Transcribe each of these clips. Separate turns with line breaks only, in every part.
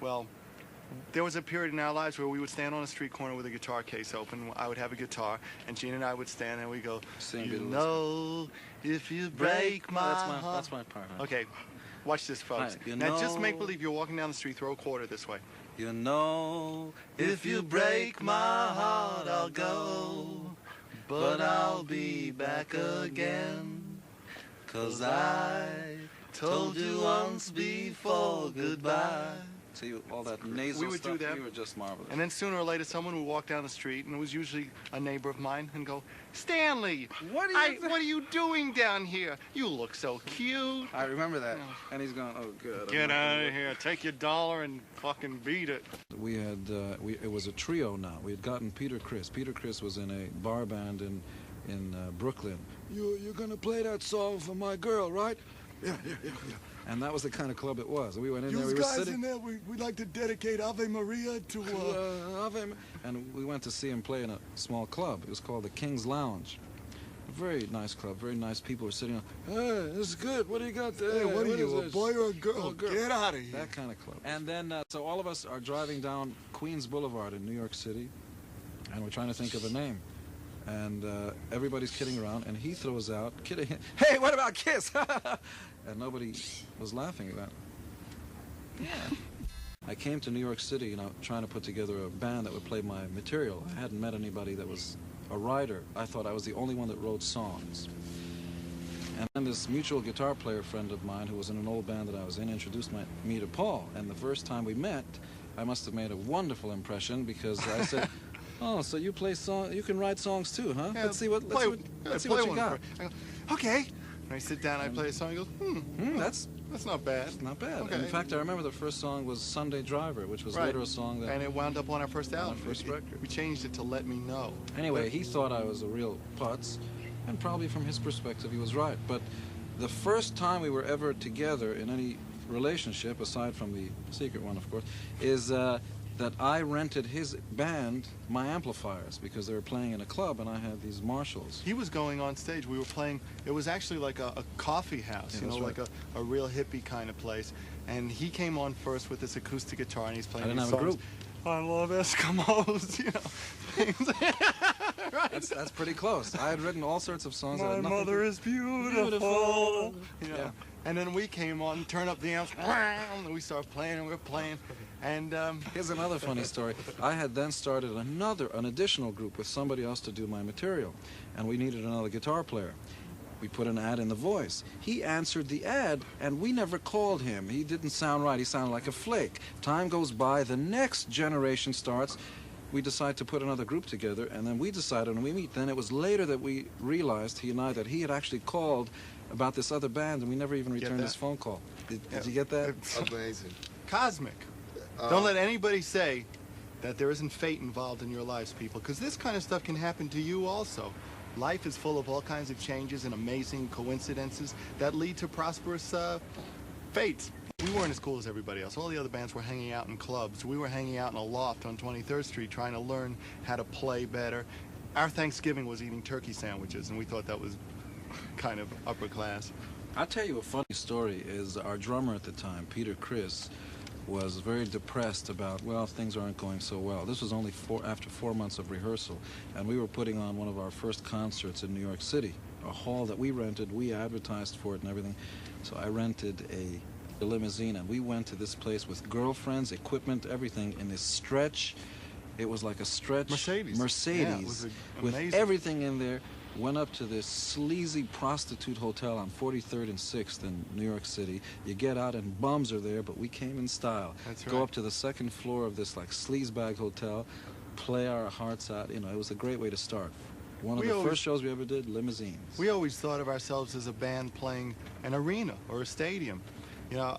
Well, there was a period in our lives where we would stand on a street corner with a guitar case open. I would have a guitar, and Gene and I would stand and we go,
Sing
you know, if you break my heart.
That's my part. Huh?
Okay, watch this, folks.
Right,
Now, just make believe you're walking down the street, throw a quarter this way.
You know, if you break my heart, I'll go, but I'll be back again, 'cause I told you once before goodbye. See, all that nasal
We would
stuff,
do that.
you were just marvelous.
And then sooner or later, someone would walk down the street, and it was usually a neighbor of mine, and go, Stanley, what are you doing down here? You look so cute.
I remember that. And he's going, oh, good.
Get out of here. Take your dollar and fucking beat it.
We had, it was a trio now. We had gotten Peter Criss. Peter Criss was in a bar band in Brooklyn. You're gonna play that song for my girl, right? Yeah. And that was the kind of club it was. We went in there, we were sitting...
in there, we'd like to dedicate Ave Maria to...
And we went to see him play in a small club. It was called the King's Lounge. A very nice club, very nice people were sitting on... Hey, this is good. What do you got there?
Hey, what are you, a boy or a girl?
Oh, girl.
Get out of here.
That kind of club. And then, so all of us are driving down Queens Boulevard in New York City, and we're trying to think of a name. And everybody's kidding around, and he throws out, hey, what about Kiss? And nobody was laughing at that. Yeah. I came to New York City, you know, trying to put together a band that would play my material. I hadn't met anybody that was a writer. I thought I was the only one that wrote songs. And then this mutual guitar player friend of mine, who was in an old band that I was in, introduced me to Paul. And the first time we met, I must have made a wonderful impression, because I said, oh, so you play you can write songs too, huh?
Yeah,
let's see what you got.
I go, okay. And I sit down, I play a song, he goes, that's not bad.
It's not bad.
Okay.
In fact, I remember the first song was Sunday Driver, which was later a song that...
And it wound up on our first album.
First record.
We changed it to Let Me Know.
Anyway, he thought I was a real putz, and probably from his perspective he was right. But the first time we were ever together in any relationship, aside from the secret one, of course, is that I rented his band my amplifiers, because they were playing in a club and I had these Marshalls.
He was going on stage. We were playing, it was actually like a coffee house, you know, like a real hippie kind of place. And he came on first with this acoustic guitar, and he's playing these songs.
I didn't have a group.
I love Eskimos, you know. Right?
That's pretty close. I had written all sorts of songs.
My mother is beautiful. You know?
Yeah.
And then we came on, turned up the amps, and we started playing, and we were playing. And
here's another funny story. I had then started an additional group with somebody else to do my material, and we needed another guitar player. We put an ad in The Voice. He answered the ad, and we never called him. He didn't sound right. He sounded like a flake. Time goes by. The next generation starts. We decide to put another group together, and then we decided when we meet. Then it was later that we realized, he and I, that he had actually called about this other band, and we never even returned his phone call. Did you get that?
It's amazing.
Cosmic. Don't let anybody say that there isn't fate involved in your lives, people, because this kind of stuff can happen to you also. Life is full of all kinds of changes and amazing coincidences that lead to prosperous fates. We weren't as cool as everybody else. All the other bands were hanging out in clubs. We were hanging out in a loft on 23rd Street trying to learn how to play better. Our Thanksgiving was eating turkey sandwiches, and we thought that was kind of upper class.
I'll tell you a funny story. Is our drummer at the time, Peter Criss, was very depressed about, well, things aren't going so well. This was only after 4 months of rehearsal, and we were putting on one of our first concerts in New York City, a hall that we rented. We advertised for it and everything. So I rented a limousine, and we went to this place with girlfriends, equipment, everything, in this stretch. It was like a stretch
Mercedes.
Yeah,
it was
with
amazing.
everything in there. Went up to this sleazy prostitute hotel on 43rd and 6th in New York City. You get out and bums are there, but we came in style.
That's
Go
right.
up to the second floor of this like sleazebag hotel, play our hearts out. You know, it was a great way to start. One of the first shows we ever did, limousines.
We always thought of ourselves as a band playing an arena or a stadium. You know,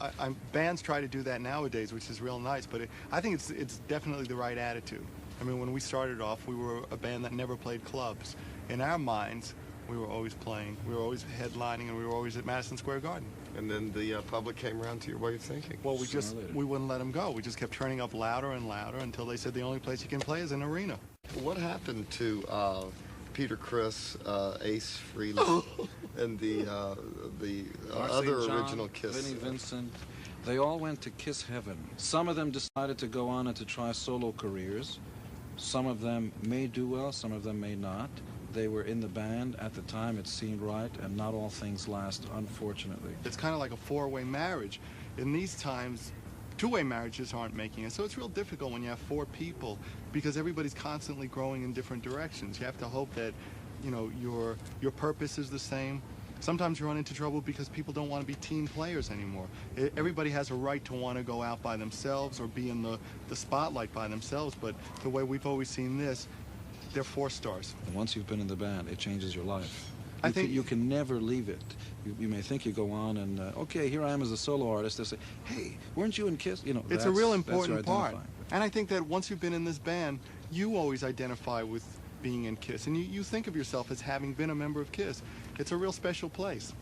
bands try to do that nowadays, which is real nice, but I think it's definitely the right attitude. I mean, when we started off, we were a band that never played clubs. In our minds, we were always playing, we were always headlining, and we were always at Madison Square Garden.
And then the public came around to your way of thinking.
Well, we wouldn't let them go. We just kept turning up louder and louder until they said the only place you can play is an arena.
What happened to Peter Criss, Ace Frehley, and the other
John,
original Kiss?
Vinnie Vincent. They all went to Kiss Heaven. Some of them decided to go on and to try solo careers. Some of them may do well, some of them may not. They were in the band at the time, it seemed right, and not all things last, unfortunately.
It's kind of like a four-way marriage. In these times, two-way marriages aren't making it, so it's real difficult when you have four people because everybody's constantly growing in different directions. You have to hope that, you know, your purpose is the same. Sometimes you run into trouble because people don't want to be team players anymore. Everybody has a right to want to go out by themselves or be in the spotlight by themselves, but the way we've always seen this, they're four stars.
And once you've been in the band, it changes your life.
I think
you can never leave it. You may think you go on and, okay, here I am as a solo artist. They say, hey, weren't you in Kiss? You know,
it's a real important
that's your
part.
identifying.
And I think that once you've been in this band, you always identify with being in Kiss. And you think of yourself as having been a member of Kiss. It's a real special place.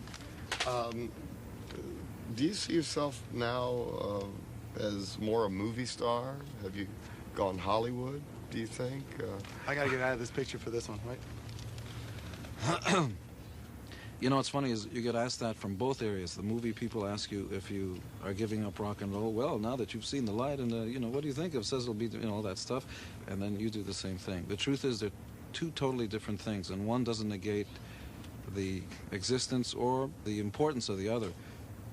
Do you see yourself now as more a movie star? Have you gone Hollywood, do you think?
I got to get out of this picture for this one, right?
You know, what's funny is you get asked that from both areas. The movie people ask you if you are giving up rock and roll. Well, now that you've seen the light and, you know, what do you think of Cecil B, you know, all that stuff? And then you do the same thing. The truth is they're two totally different things, and one doesn't negate the existence or the importance of the other.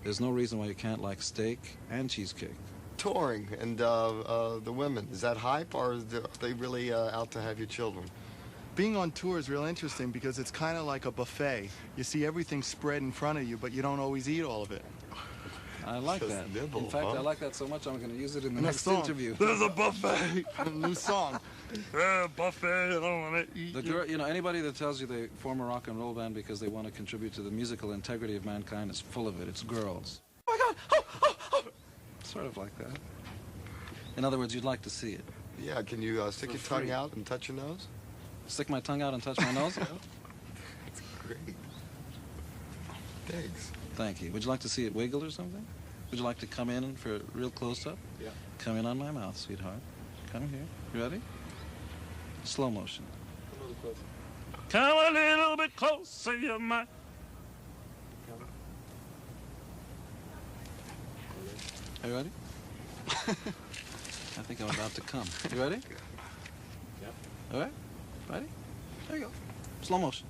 There's no reason why you can't like steak and cheesecake.
Touring and the women, is that hype or are they really out to have your children?
Being on tour is real interesting because it's kind of like a buffet. You see everything spread in front of you, but you don't always eat all of it.
I like
Just
that.
nibble,
In fact,
huh?
I like that so much I'm going to use it in the
Next
next
song.
interview.
There's a buffet. A new song. Buffet, I don't want to eat.
The girl, you know, anybody that tells you they form a rock and roll band because they want to contribute to the musical integrity of mankind is full of it. It's girls. Oh my God! Oh! Sort of like that. In other words, you'd like to see it.
Yeah, can you stick
For
your tongue
free.
out and touch your nose?
Stick my tongue out and touch my nose?
Great. Thanks.
Thank you. Would you like to see it wiggle or something? Would you like to come in for a real close-up?
Yeah.
Come in on my mouth, sweetheart. Come here. You ready? Slow motion.
Come a little bit closer, you might.
Are you ready? I think I'm about to come. You ready?
Yep.
All right? Ready? There you go. Slow motion.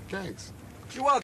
Thanks.
You're welcome.